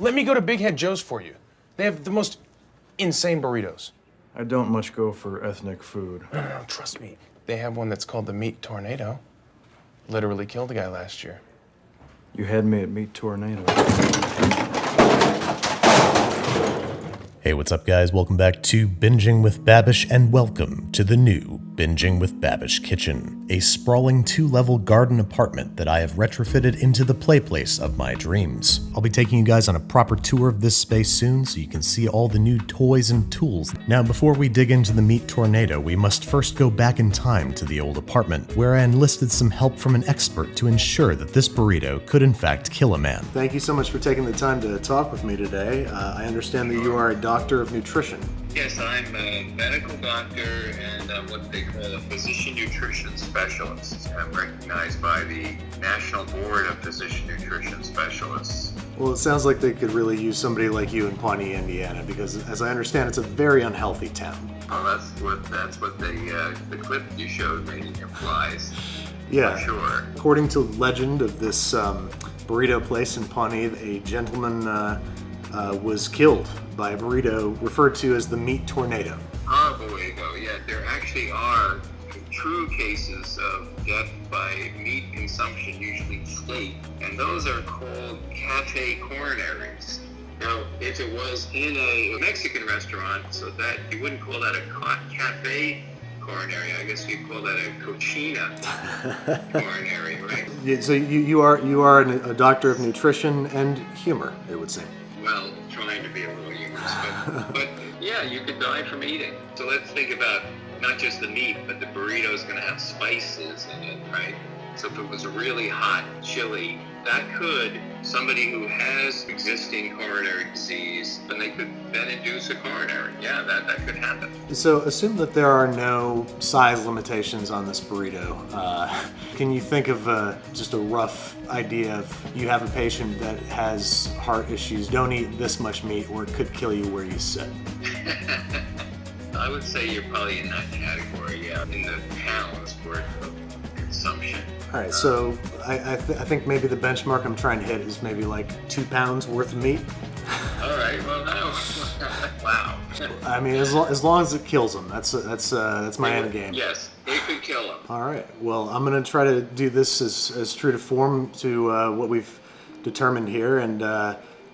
Let me go to Big Head Joe's for you. They have the most insane burritos. I don't much go for ethnic food. No, trust me. They have one that's called the Meat Tornado. Literally killed a guy last year. You had me at Meat Tornado. Hey, what's up guys? Welcome back to Binging with Babish and welcome to the new Binging with Babish kitchen, a sprawling 2-level garden apartment that I have retrofitted into the play place of my dreams. I'll be taking you guys on a proper tour of this space soon so you can see all the new toys and tools. Now, before we dig into the Meat Tornado, we must first go back in time to the old apartment, where I enlisted some help from an expert to ensure that this burrito could in fact kill a man. Thank you so much for taking the time to talk with me today. I understand that you are a doctor of nutrition. Yes, I'm a medical doctor and I'm what they call a physician nutrition specialist. I'm recognized by the National Board of Physician Nutrition Specialists. Well, it sounds like they could really use somebody like you in Pawnee, Indiana, because as I understand, it's a very unhealthy town. Well, that's what the clip you showed me implies. Yeah. For sure. According to legend of this burrito place in Pawnee, a gentleman was killed by a burrito referred to as the Meat Tornado. Horrible way to go. Yeah, there actually are true cases of death by meat consumption, usually steak, and those are called cafe coronaries. Now, if it was in a Mexican restaurant, so that you wouldn't call that a cafe coronary, I guess you'd call that a cochina coronary, right? Yeah, so you are a doctor of nutrition and humor, it would seem. Well, trying to be a little humorous, but yeah, you could die from eating. So let's think about not just the meat, but the burrito's going to have spices in it, right? So if it was really hot, chili, that could, somebody who has existing coronary disease, then they could then induce a coronary. Yeah, that could happen. So assume that there are no size limitations on this burrito. Can you think of just a rough idea of you have a patient that has heart issues, don't eat this much meat or it could kill you where you sit? I would say you're probably in that category, yeah, in the pounds worth of consumption. All right, so I think maybe the benchmark I'm trying to hit is maybe like 2 pounds worth of meat. All right, well, no. Wow. I mean, as long as it kills them, that's my end game. Yes, it could kill them. All right, well, I'm gonna try to do this as true to form to what we've determined here, and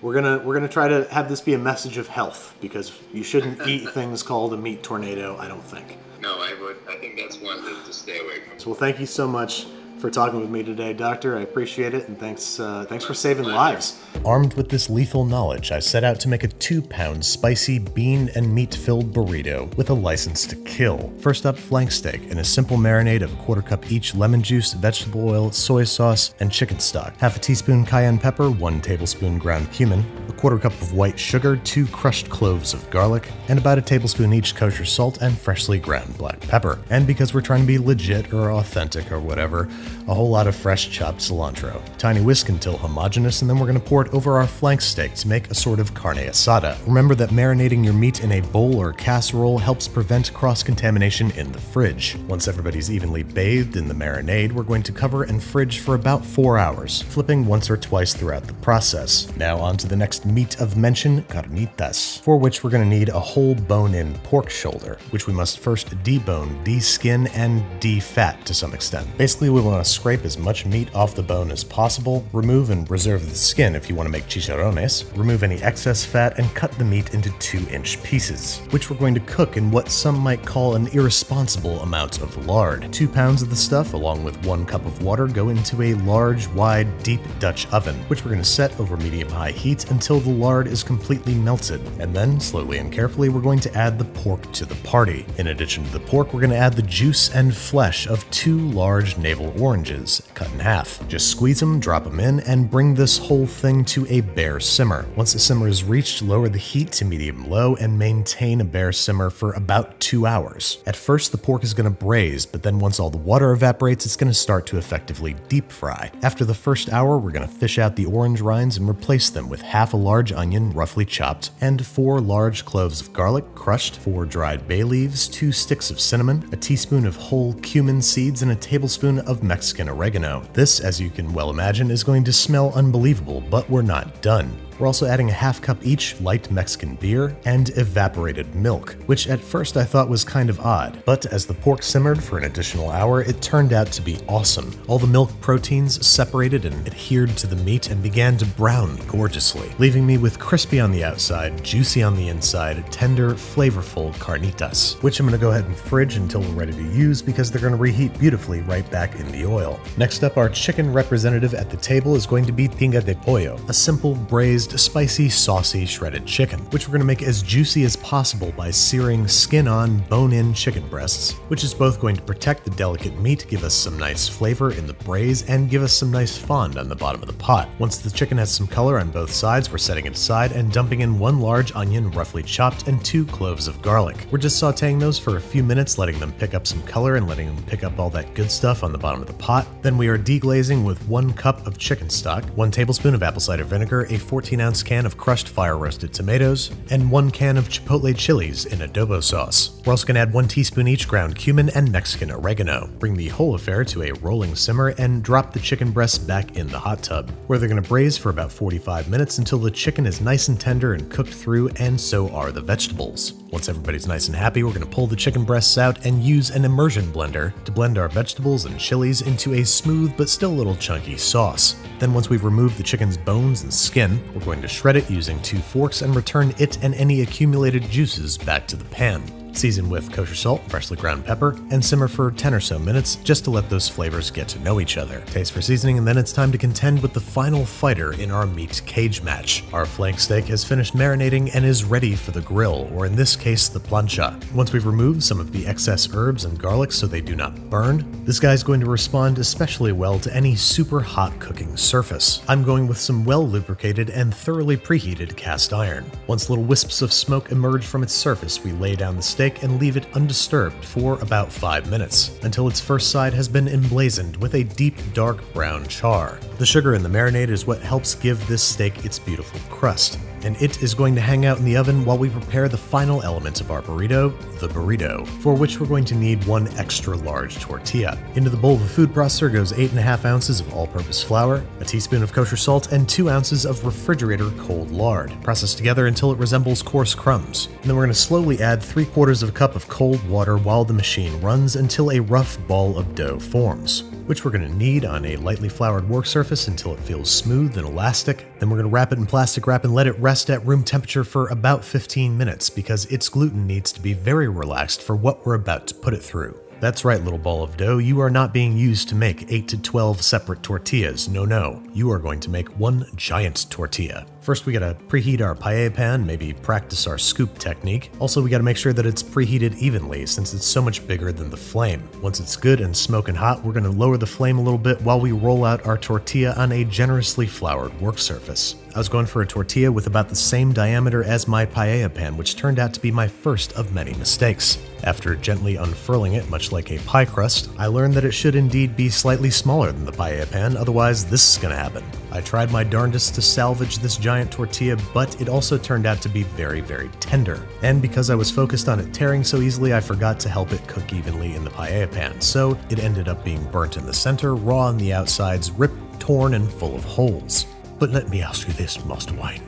we're gonna try to have this be a message of health, because you shouldn't eat things called a meat tornado, I don't think. No, I think that's one to stay away from. So, well, thank you so much for talking with me today, Doctor. I appreciate it, and thanks for saving lives. Armed with this lethal knowledge, I set out to make a 2-pound spicy bean and meat-filled burrito with a license to kill. First up, flank steak in a simple marinade of 1/4 cup each lemon juice, vegetable oil, soy sauce, and chicken stock. Half a teaspoon cayenne pepper, 1 tablespoon ground cumin, a 1/4 cup of white sugar, 2 crushed cloves of garlic, and about a tablespoon each kosher salt and freshly ground black pepper. And because we're trying to be legit or authentic or whatever, a whole lot of fresh chopped cilantro. Tiny whisk until homogeneous, and then we're going to pour it over our flank steak to make a sort of carne asada. Remember that marinating your meat in a bowl or casserole helps prevent cross-contamination in the fridge. Once everybody's evenly bathed in the marinade, we're going to cover and fridge for about 4 hours, flipping once or twice throughout the process. Now on to the next meat of mention, carnitas, for which we're going to need a whole bone-in pork shoulder, which we must first debone, de-skin, and de-fat to some extent. Basically, we want to scrape as much meat off the bone as possible, remove and reserve the skin if you want to make chicharrones, remove any excess fat, and cut the meat into 2-inch pieces, which we're going to cook in what some might call an irresponsible amount of lard. 2 pounds of the stuff, along with 1 cup of water, go into a large, wide, deep Dutch oven, which we're going to set over medium-high heat until the lard is completely melted. And then, slowly and carefully, we're going to add the pork to the party. In addition to the pork, we're going to add the juice and flesh of 2 large navel oranges, cut in half. Just squeeze them, drop them in, and bring this whole thing to a bare simmer. Once the simmer is reached, lower the heat to medium-low and maintain a bare simmer for about 2 hours. At first, the pork is going to braise, but then once all the water evaporates, it's going to start to effectively deep fry. After the first hour, we're going to fish out the orange rinds and replace them with half a large onion, roughly chopped, and 4 large cloves of garlic, crushed, 4 dried bay leaves, 2 sticks of cinnamon, a teaspoon of whole cumin seeds, and a tablespoon of Mexican oregano. This, as you can well imagine, is going to smell unbelievable, but we're not done. We're also adding a half cup each light Mexican beer and evaporated milk, which at first I thought was kind of odd, but as the pork simmered for an additional hour, it turned out to be awesome. All the milk proteins separated and adhered to the meat and began to brown gorgeously, leaving me with crispy on the outside, juicy on the inside, tender, flavorful carnitas, which I'm going to go ahead and fridge until we're ready to use because they're going to reheat beautifully right back in the oil. Next up, our chicken representative at the table is going to be tinga de pollo, a simple braised, spicy, saucy, shredded chicken, which we're going to make as juicy as possible by searing skin-on, bone-in chicken breasts, which is both going to protect the delicate meat, give us some nice flavor in the braise, and give us some nice fond on the bottom of the pot. Once the chicken has some color on both sides, we're setting it aside and dumping in 1 large onion roughly chopped and 2 cloves of garlic. We're just sauteing those for a few minutes, letting them pick up some color and letting them pick up all that good stuff on the bottom of the pot. Then we are deglazing with 1 cup of chicken stock, 1 tablespoon of apple cider vinegar, a 14-ounce can of crushed fire-roasted tomatoes, and 1 can of chipotle chilies in adobo sauce. We're also going to add 1 teaspoon each ground cumin and Mexican oregano. Bring the whole affair to a rolling simmer and drop the chicken breasts back in the hot tub, where they're going to braise for about 45 minutes until the chicken is nice and tender and cooked through, and so are the vegetables. Once everybody's nice and happy, we're going to pull the chicken breasts out and use an immersion blender to blend our vegetables and chilies into a smooth but still a little chunky sauce. Then once we've removed the chicken's bones and skin, we're going to shred it using 2 forks and return it and any accumulated juices back to the pan. Season with kosher salt, freshly ground pepper, and simmer for 10 or so minutes just to let those flavors get to know each other. Taste for seasoning, and then it's time to contend with the final fighter in our meat cage match. Our flank steak has finished marinating and is ready for the grill, or in this case, the plancha. Once we've removed some of the excess herbs and garlic so they do not burn, this guy's going to respond especially well to any super hot cooking surface. I'm going with some well-lubricated and thoroughly preheated cast iron. Once little wisps of smoke emerge from its surface, we lay down the steak and leave it undisturbed for about 5 minutes, until its first side has been emblazoned with a deep dark brown char. The sugar in the marinade is what helps give this steak its beautiful crust, and it is going to hang out in the oven while we prepare the final element of our burrito, the burrito, for which we're going to need 1 extra large tortilla. Into the bowl of a food processor goes 8.5 ounces of all-purpose flour, a teaspoon of kosher salt, and 2 ounces of refrigerator cold lard. Process together until it resembles coarse crumbs. And then we're going to slowly add 3/4 of a cup of cold water while the machine runs until a rough ball of dough forms, which we're going to knead on a lightly floured work surface until it feels smooth and elastic. Then we're going to wrap it in plastic wrap and let it rest at room temperature for about 15 minutes because its gluten needs to be very relaxed for what we're about to put it through. That's right, little ball of dough, you are not being used to make 8 to 12 separate tortillas. No, you are going to make 1 giant tortilla. First, we gotta preheat our paella pan, maybe practice our scoop technique. Also, we gotta make sure that it's preheated evenly since it's so much bigger than the flame. Once it's good and smoking hot, we're gonna lower the flame a little bit while we roll out our tortilla on a generously floured work surface. I was going for a tortilla with about the same diameter as my paella pan, which turned out to be my first of many mistakes. After gently unfurling it, much like a pie crust, I learned that it should indeed be slightly smaller than the paella pan, otherwise this is gonna happen. I tried my darndest to salvage this giant tortilla, but it also turned out to be very, very tender. And because I was focused on it tearing so easily, I forgot to help it cook evenly in the paella pan, so it ended up being burnt in the center, raw on the outsides, ripped, torn, and full of holes. But let me ask you this, Master Wayne.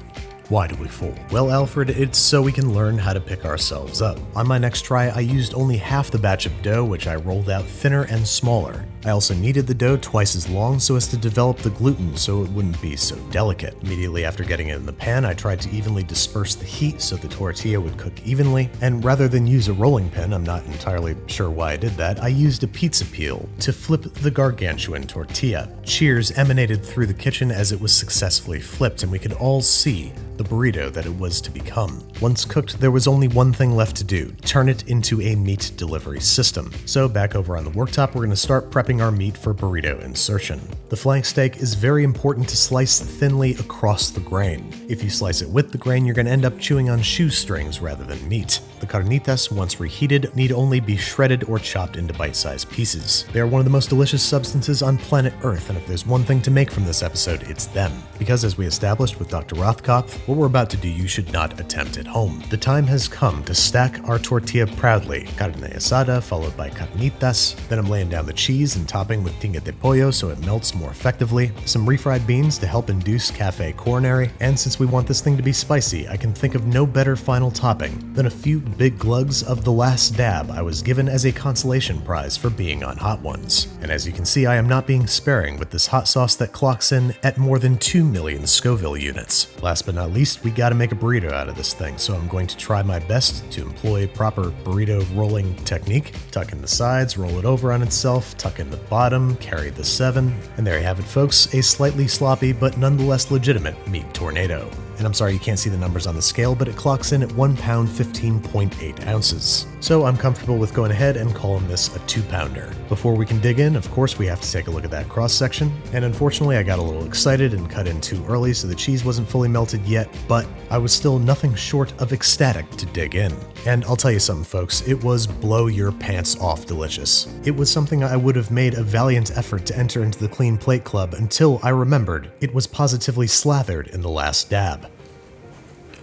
Why do we fall? Well, Alfred, it's so we can learn how to pick ourselves up. On my next try, I used only half the batch of dough, which I rolled out thinner and smaller. I also kneaded the dough twice as long so as to develop the gluten so it wouldn't be so delicate. Immediately after getting it in the pan, I tried to evenly disperse the heat so the tortilla would cook evenly, and rather than use a rolling pin, I'm not entirely sure why I did that, I used a pizza peel to flip the gargantuan tortilla. Cheers emanated through the kitchen as it was successfully flipped, and we could all see the burrito that it was to become. Once cooked, there was only one thing left to do: turn it into a meat delivery system. So back over on the worktop, we're going to start prepping our meat for burrito insertion. The flank steak is very important to slice thinly across the grain. If you slice it with the grain, you're going to end up chewing on shoestrings rather than meat. The carnitas, once reheated, need only be shredded or chopped into bite-sized pieces. They are one of the most delicious substances on planet Earth, and if there's one thing to make from this episode, it's them. Because as we established with Dr. Rothkopf, What we're about to do you should not attempt at home. The time has come to stack our tortilla proudly. Carne asada followed by carnitas. Then I'm laying down the cheese and topping with tinga de pollo so it melts more effectively. Some refried beans to help induce cafe coronary. And since we want this thing to be spicy, I can think of no better final topping than a few big glugs of the last dab I was given as a consolation prize for being on Hot Ones. And as you can see, I am not being sparing with this hot sauce that clocks in at more than 2 million Scoville units. Last but not least, we gotta make a burrito out of this thing, so I'm going to try my best to employ proper burrito rolling technique. Tuck in the sides, roll it over on itself, tuck in the bottom, carry the 7, and there you have it folks, a slightly sloppy but nonetheless legitimate meat tornado. And I'm sorry you can't see the numbers on the scale, but it clocks in at 1 pound 15.8 ounces. So I'm comfortable with going ahead and calling this a 2-pounder. Before we can dig in, of course, we have to take a look at that cross section. And unfortunately, I got a little excited and cut in too early, so the cheese wasn't fully melted yet, but I was still nothing short of ecstatic to dig in. And I'll tell you something, folks, it was blow your pants off delicious. It was something I would have made a valiant effort to enter into the Clean Plate Club until I remembered it was positively slathered in the last dab.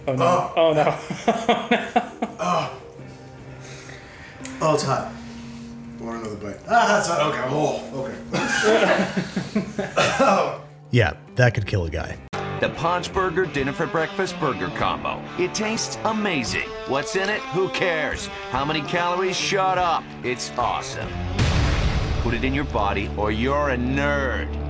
Oh no. Oh no. Oh, it's hot. I want another bite. It's hot. Okay. Okay. Yeah, that could kill a guy. The Paunch Burger Dinner for Breakfast Burger Combo. It tastes amazing. What's in it? Who cares? How many calories? Shut up. It's awesome. Put it in your body or you're a nerd.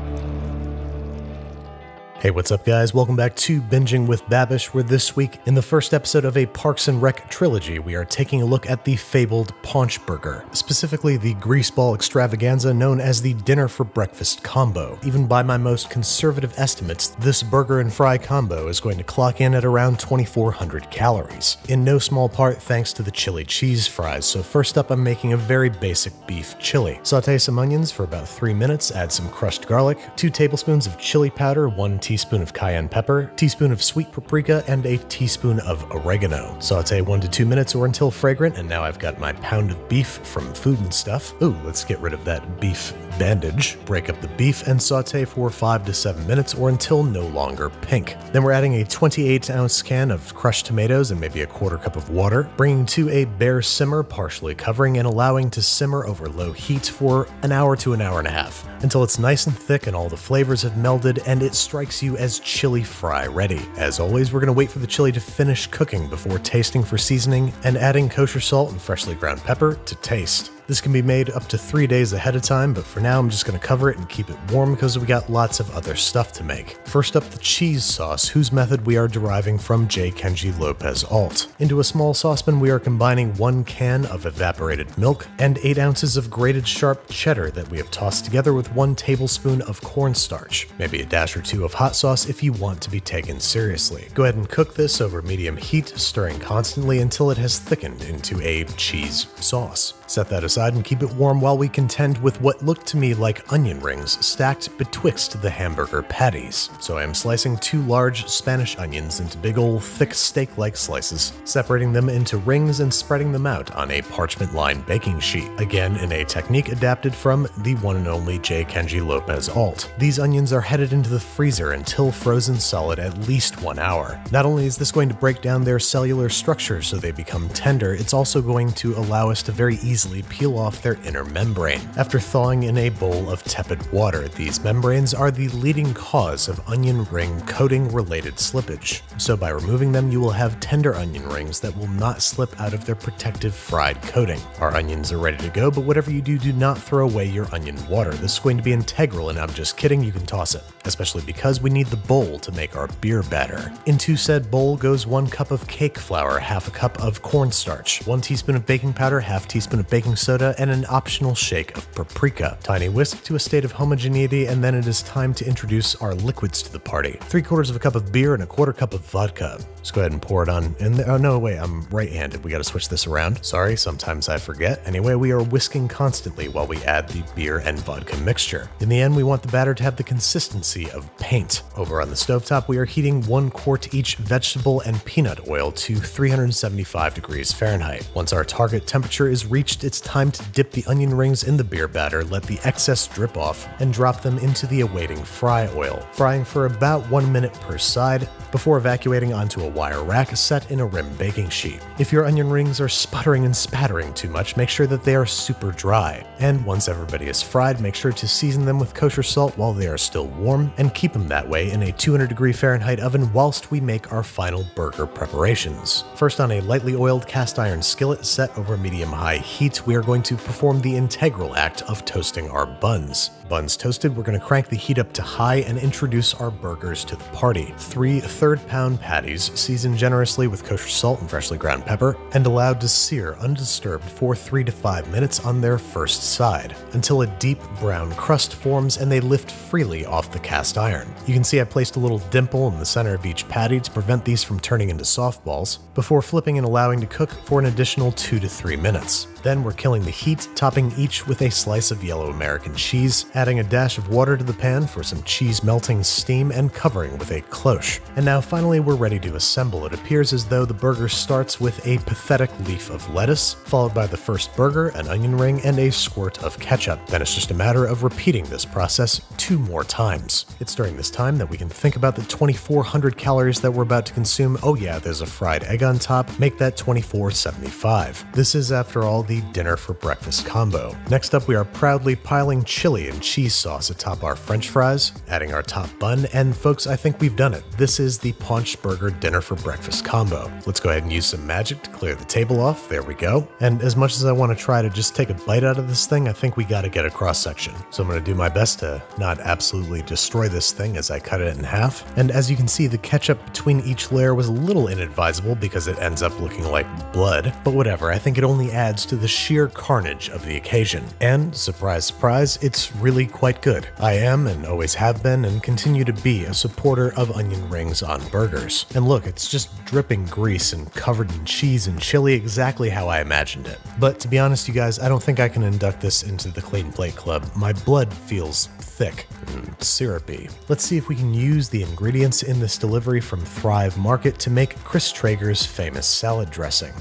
Hey, what's up guys? Welcome back to Binging with Babish, where this week, in the first episode of a Parks and Rec trilogy, we are taking a look at the fabled Paunch Burger, specifically the greaseball extravaganza known as the Dinner for Breakfast combo. Even by my most conservative estimates, this burger and fry combo is going to clock in at around 2,400 calories, in no small part thanks to the chili cheese fries. So first up, I'm making a very basic beef chili. Saute some onions for about 3 minutes, add some crushed garlic, 2 tablespoons of chili powder, 1 teaspoon of cayenne pepper, teaspoon of sweet paprika, and a teaspoon of oregano. Saute 1 to 2 minutes or until fragrant, and now I've got my pound of beef from Food and Stuff. Ooh, let's get rid of that beef bandage. Break up the beef and saute for 5 to 7 minutes or until no longer pink. Then we're adding a 28-ounce can of crushed tomatoes and maybe a 1/4 cup of water, bringing to a bare simmer, partially covering and allowing to simmer over low heat for an hour to an hour and a half, until it's nice and thick and all the flavors have melded and it strikes you as chili fry ready. As always, we're going to wait for the chili to finish cooking before tasting for seasoning and adding kosher salt and freshly ground pepper to taste. This can be made up to 3 days ahead of time, but for now I'm just going to cover it and keep it warm because we got lots of other stuff to make. First up, the cheese sauce, whose method we are deriving from J. Kenji Lopez Alt. Into a small saucepan we are combining 1 can of evaporated milk and 8 ounces of grated sharp cheddar that we have tossed together with 1 tablespoon of cornstarch. Maybe a dash or 2 of hot sauce if you want to be taken seriously. Go ahead and cook this over medium heat, stirring constantly until it has thickened into a cheese sauce. Set that aside and keep it warm while we contend with what looked to me like onion rings stacked betwixt the hamburger patties. So I am slicing 2 large Spanish onions into big old thick steak-like slices, separating them into rings and spreading them out on a parchment-lined baking sheet, again in a technique adapted from the one and only J. Kenji Lopez Alt. These onions are headed into the freezer until frozen solid at least 1 hour. Not only is this going to break down their cellular structure so they become tender, it's also going to allow us to very easily peel off their inner membrane. After thawing in a bowl of tepid water, these membranes are the leading cause of onion ring coating related slippage. So by removing them, you will have tender onion rings that will not slip out of their protective fried coating. Our onions are ready to go, but whatever you do not throw away your onion water. This is going to be integral, and I'm just kidding, you can toss it, especially because we need the bowl to make our beer batter. Into said bowl goes 1 cup of cake flour, 1/2 cup of cornstarch, 1 teaspoon of baking powder, 1/2 teaspoon of baking soda, and an optional shake of paprika. Tiny whisk to a state of homogeneity, and then it is time to introduce our liquids to the party. 3/4 cup of beer and a 1/4 cup of vodka. Let's go ahead and pour it on in there. Oh no, wait, I'm right-handed. We gotta switch this around. Sorry, sometimes I forget. Anyway, we are whisking constantly while we add the beer and vodka mixture. In the end, we want the batter to have the consistency of paint. Over on the stovetop, we are heating 1 quart each vegetable and peanut oil to 375 degrees Fahrenheit. Once our target temperature is reached, it's time to dip the onion rings in the beer batter, let the excess drip off, and drop them into the awaiting fry oil, frying for about 1 minute per side before evacuating onto a wire rack set in a rim baking sheet. If your onion rings are sputtering and spattering too much, make sure that they are super dry. And once everybody is fried, make sure to season them with kosher salt while they are still warm, and keep them that way in a 200 degree Fahrenheit oven whilst we make our final burger preparations. First, on a lightly oiled cast iron skillet set over medium-high heat, we are going to perform the integral act of toasting our buns. Buns toasted, we're going to crank the heat up to high and introduce our burgers to the party. 3 third-pound patties, seasoned generously with kosher salt and freshly ground pepper, and allowed to sear undisturbed for 3 to 5 minutes on their first side, until a deep brown crust forms and they lift freely off the cast iron. You can see I placed a little dimple in the center of each patty to prevent these from turning into softballs, before flipping and allowing to cook for an additional 2 to 3 minutes. Then we're killing the heat, topping each with a slice of yellow American cheese, adding a dash of water to the pan for some cheese melting steam, and covering with a cloche. And now finally we're ready to assemble. It appears as though the burger starts with a pathetic leaf of lettuce, followed by the first burger, an onion ring, and a squirt of ketchup. Then it's just a matter of repeating this process 2 more times. It's during this time that we can think about the 2,400 calories that we're about to consume. Oh yeah, there's a fried egg on top. Make that 2,475. This is, after all, the dinner for breakfast combo. Next up, we are proudly piling chili and cheese sauce atop our french fries, adding our top bun, and folks, I think we've done it. This is the paunch burger dinner for breakfast combo. Let's go ahead and use some magic to clear the table off. There we go. And as much as I want to try to just take a bite out of this thing, I think we gotta get a cross section. So I'm gonna do my best to not absolutely destroy this thing as I cut it in half. And as you can see, the ketchup between each layer was a little inadvisable because it ends up looking like blood, but whatever, I think it only adds to the sheer carnage of the occasion. And surprise, surprise, it's really quite good. I am, and always have been, and continue to be, a supporter of onion rings on burgers. And look, it's just dripping grease and covered in cheese and chili, exactly how I imagined it. But to be honest, you guys, I don't think I can induct this into the Clean Plate Club. My blood feels thick and syrupy. Let's see if we can use the ingredients in this delivery from Thrive Market to make Chris Traeger's famous salad dressing.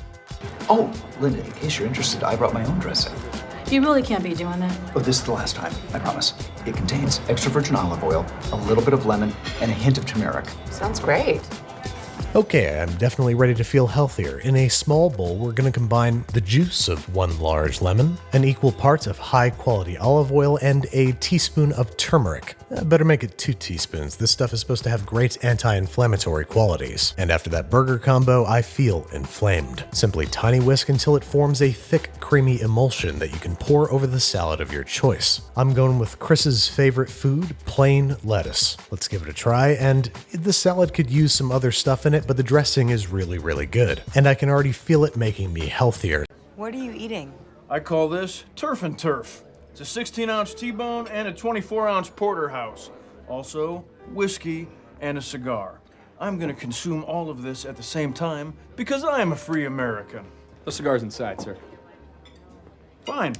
Oh, Linda, in case you're interested, I brought my own dressing. You really can't be doing that. Oh, this is the last time, I promise. It contains extra virgin olive oil, a little bit of lemon, and a hint of turmeric. Sounds great. Okay, I'm definitely ready to feel healthier. In a small bowl, we're going to combine the juice of 1 large lemon, an equal part of high-quality olive oil, and a teaspoon of turmeric. Better make it 2 teaspoons. This stuff is supposed to have great anti-inflammatory qualities. And after that burger combo, I feel inflamed. Simply tiny whisk until it forms a thick, creamy emulsion that you can pour over the salad of your choice. I'm going with Chris's favorite food, plain lettuce. Let's give it a try, and the salad could use some other stuff in it, but the dressing is really, really good. And I can already feel it making me healthier. What are you eating? I call this turf and turf. It's a 16-ounce T-bone and a 24-ounce porterhouse. Also, whiskey and a cigar. I'm gonna consume all of this at the same time because I am a free American. The cigar's inside, sir. Fine.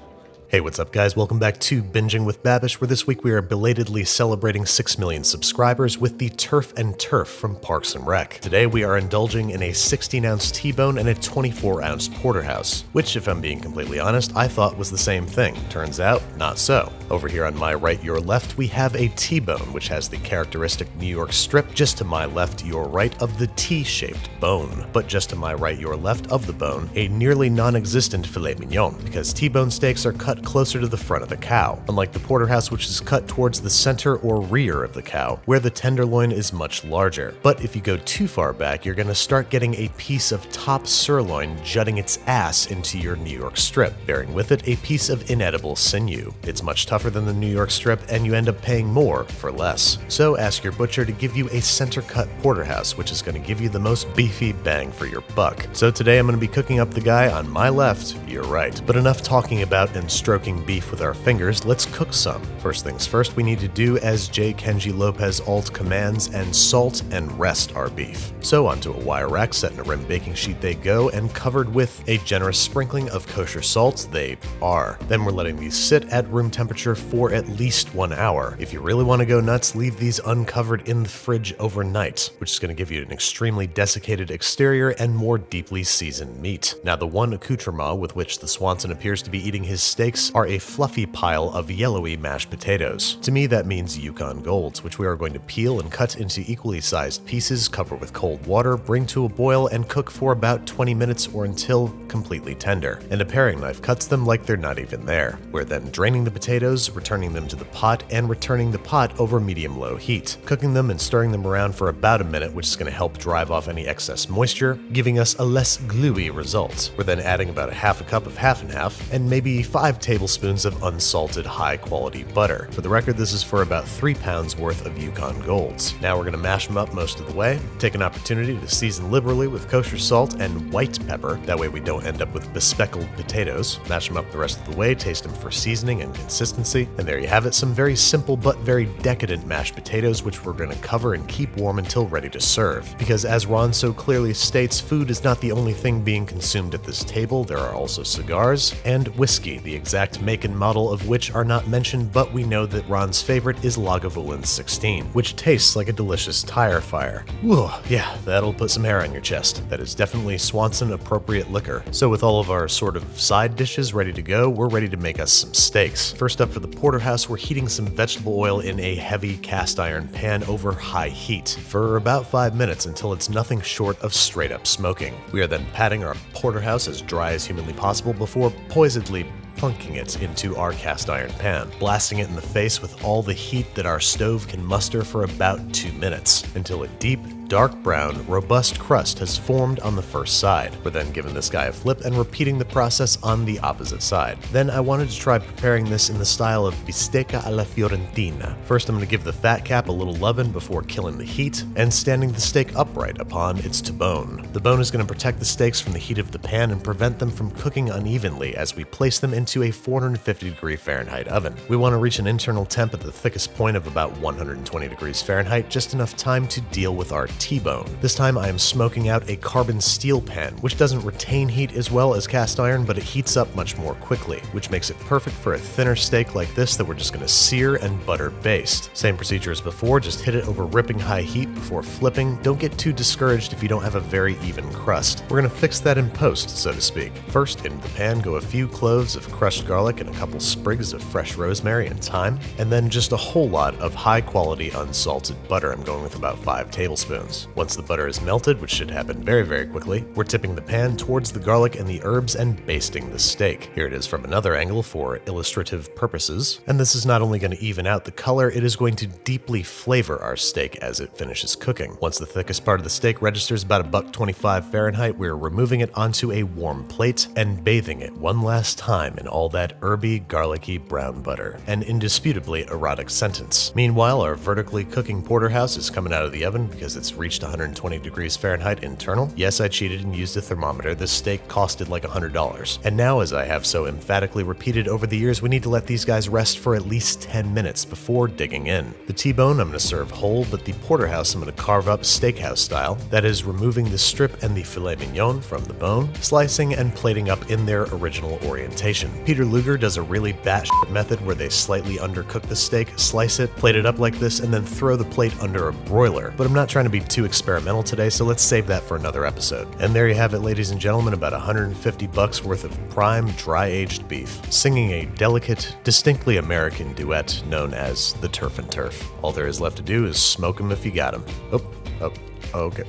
Hey, what's up guys? Welcome back to Binging with Babish, where this week we are belatedly celebrating 6 million subscribers with the Turf and Turf from Parks and Rec. Today we are indulging in a 16-ounce T-bone and a 24-ounce porterhouse, which, if I'm being completely honest, I thought was the same thing. Turns out, not so. Over here on my right, your left, we have a T-bone, which has the characteristic New York strip just to my left, your right of the T-shaped bone. But just to my right, your left of the bone, a nearly non-existent filet mignon, because T-bone steaks are cut closer to the front of the cow, unlike the porterhouse, which is cut towards the center or rear of the cow, where the tenderloin is much larger. But if you go too far back, you're going to start getting a piece of top sirloin jutting its ass into your New York strip, bearing with it a piece of inedible sinew. It's much tougher tougher than the New York strip, and you end up paying more for less. So ask your butcher to give you a center-cut porterhouse, which is going to give you the most beefy bang for your buck. So today I'm going to be cooking up the guy on my left, you're right. But enough talking about and stroking beef with our fingers, let's cook some. First things first, we need to do as J. Kenji Lopez alt commands and salt and rest our beef. So onto a wire rack set in a rim baking sheet they go, and covered with a generous sprinkling of kosher salt they are. Then we're letting these sit at room temperature for at least 1 hour. If you really want to go nuts, leave these uncovered in the fridge overnight, which is going to give you an extremely desiccated exterior and more deeply seasoned meat. Now the one accoutrement with which the Swanson appears to be eating his steaks are a fluffy pile of yellowy mashed potatoes. To me that means Yukon Golds, which we are going to peel and cut into equally sized pieces, cover with cold water, bring to a boil, and cook for about 20 minutes or until completely tender. And a paring knife cuts them like they're not even there. We're then draining the potatoes, returning them to the pot, and returning the pot over medium-low heat, cooking them and stirring them around for about a minute, which is going to help drive off any excess moisture, giving us a less gluey result. We're then adding about a half a cup of half and half, and maybe 5 tablespoons of unsalted high-quality butter. For the record, this is for about 3 pounds worth of Yukon Golds. Now we're going to mash them up most of the way, take an opportunity to season liberally with kosher salt and white pepper, that way we don't end up with bespeckled potatoes. Mash them up the rest of the way, taste them for seasoning and consistency, and there you have it, some very simple but very decadent mashed potatoes, which we're going to cover and keep warm until ready to serve. Because as Ron so clearly states, food is not the only thing being consumed at this table. There are also cigars and whiskey, the exact make and model of which are not mentioned, but we know that Ron's favorite is Lagavulin 16, which tastes like a delicious tire fire. Whew, yeah, that'll put some hair on your chest. That is definitely Swanson appropriate liquor. So with all of our sort of side dishes ready to go, we're ready to make us some steaks. First up for the porterhouse, we're heating some vegetable oil in a heavy cast iron pan over high heat for about 5 minutes until it's nothing short of straight up smoking. We are then patting our porterhouse as dry as humanly possible before poisedly plunking it into our cast iron pan, blasting it in the face with all the heat that our stove can muster for about 2 minutes, until a deep, dark brown, robust crust has formed on the first side. We're then giving this guy a flip and repeating the process on the opposite side. Then I wanted to try preparing this in the style of bistecca alla fiorentina. First I'm going to give the fat cap a little loving before killing the heat and standing the steak upright upon its to-bone. The bone is going to protect the steaks from the heat of the pan and prevent them from cooking unevenly as we place them into a 450 degree Fahrenheit oven. We want to reach an internal temp at the thickest point of about 120 degrees Fahrenheit, just enough time to deal with our T-bone. This time I am smoking out a carbon steel pan, which doesn't retain heat as well as cast iron, but it heats up much more quickly, which makes it perfect for a thinner steak like this that we're just going to sear and butter baste. Same procedure as before, just hit it over ripping high heat before flipping. Don't get too discouraged if you don't have a very even crust. We're going to fix that in post, so to speak. First, into the pan go a few cloves of crushed garlic and a couple sprigs of fresh rosemary and thyme, and then just a whole lot of high quality unsalted butter. I'm going with about 5 tablespoons. Once the butter is melted, which should happen very, very quickly, we're tipping the pan towards the garlic and the herbs and basting the steak. Here it is from another angle for illustrative purposes, and this is not only going to even out the color, it is going to deeply flavor our steak as it finishes cooking. Once the thickest part of the steak registers about $125 Fahrenheit, we're removing it onto a warm plate and bathing it one last time in all that herby, garlicky brown butter. An indisputably erotic sentence. Meanwhile, our vertically cooking porterhouse is coming out of the oven because it's reached 120 degrees Fahrenheit internal. Yes, I cheated and used a thermometer. This steak costed like $100. And now, as I have so emphatically repeated over the years, we need to let these guys rest for at least 10 minutes before digging in. The T-bone I'm going to serve whole, but the porterhouse I'm going to carve up steakhouse style. That is, removing the strip and the filet mignon from the bone, slicing and plating up in their original orientation. Peter Luger does a really batshit method where they slightly undercook the steak, slice it, plate it up like this, and then throw the plate under a broiler. But I'm not trying to be too experimental today, so let's save that for another episode. And there you have it, ladies and gentlemen, about $150 worth of prime, dry-aged beef, singing a delicate, distinctly American duet known as the Turf and Turf. All there is left to do is smoke 'em if you got 'em. Oh, okay.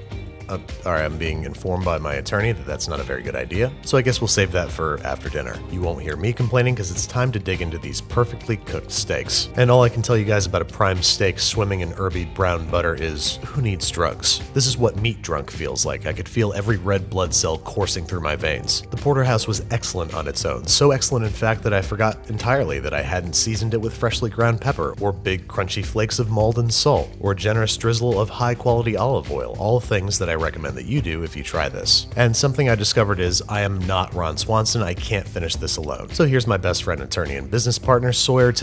Alright, I'm being informed by my attorney that that's not a very good idea, so I guess we'll save that for after dinner. You won't hear me complaining because it's time to dig into these perfectly cooked steaks. And all I can tell you guys about a prime steak swimming in herby brown butter is, who needs drugs? This is what meat drunk feels like. I could feel every red blood cell coursing through my veins. The porterhouse was excellent on its own, so excellent in fact that I forgot entirely that I hadn't seasoned it with freshly ground pepper, or big crunchy flakes of Malden salt, or a generous drizzle of high quality olive oil, all things that I recommend that you do if you try this. And something I discovered is, I am not Ron Swanson, I can't finish this alone. So here's my best friend, attorney, and business partner, Sawyer,